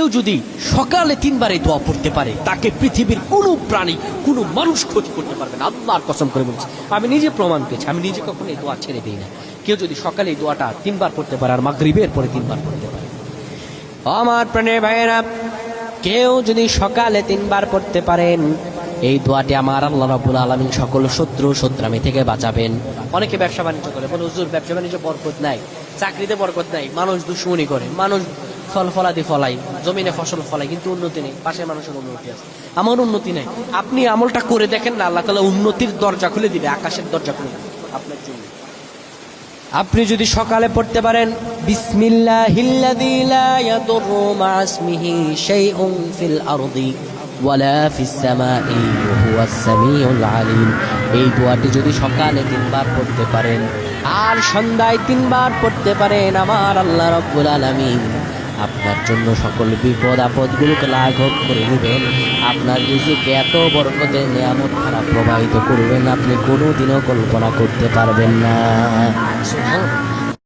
কেউ যদি সকালে 3 বার এই দোয়া পড়তে পারে, তাকে পৃথিবীর কোনো প্রাণী, কোনো মানুষ ক্ষতি করতে পারবে না। আল্লাহর কসম করে বলছি, আমি নিজে প্রমাণ পেয়েছি, আমি নিজে কখনো এই দোয়া ছেড়ে দিই না। কেউ যদি সকালে এই দোয়াটা 3 বার পড়তে পারে আর মাগরিবের পরে 3 বার পড়তে পারে, আমার প্রাণের ভাইয়েরা, কেউ যদি সকালে 3 বার পড়তে পারেন, এই দোয়াটি আমার আল্লাহ রাব্বুল আলামিন সকল শত্রু শত্রামি থেকে বাঁচাবেন। অনেকে ব্যবসা বাণিজ্য করে, বলে হুজুর ব্যবসা বাণিজ্য বরকত নাই, চাকরিতে বরকত নাই, মানুষ দুশ্মনী করে, মানুষ ফল ফলাদি ফলাই, জমিনে ফসল ফলাই, কিন্তু উন্নতি নেই। পাশের মানুষের উন্নতি আছে, আমার উন্নতি নাই। আপনি আমলটা করে দেখেন না, আল্লাহ তাআলা উন্নতির দরজা খুলে দিবে, আকাশের দরজা খুলে দিবে আপনার জন্য। আপনি যদি সকালে পড়তে পারেন বিসমিল্লাহিল্লাযী লা ইয়াদুররু মা ইসমিহি শাইউন ফিল আরদি ওয়ালা ফিস সামাই ওয়া হুয়াস সামিউল আলিম, এই দোয়াটি যদি সকালে 3 বার পড়তে পারেন আর সন্ধ্যায় 3 বার পড়তে পারেন, আমার আল্লাহ রাব্বুল আলামিন আপনার জন্য সকল বিপদ আপদগুলোকে লাঘব করে নেবেন। আপনার রিজিকে এত বরকতের নিয়ামত ধারা প্রবাহিত করবেন, আপনি কোনোদিনও কল্পনা করতে পারবেন না।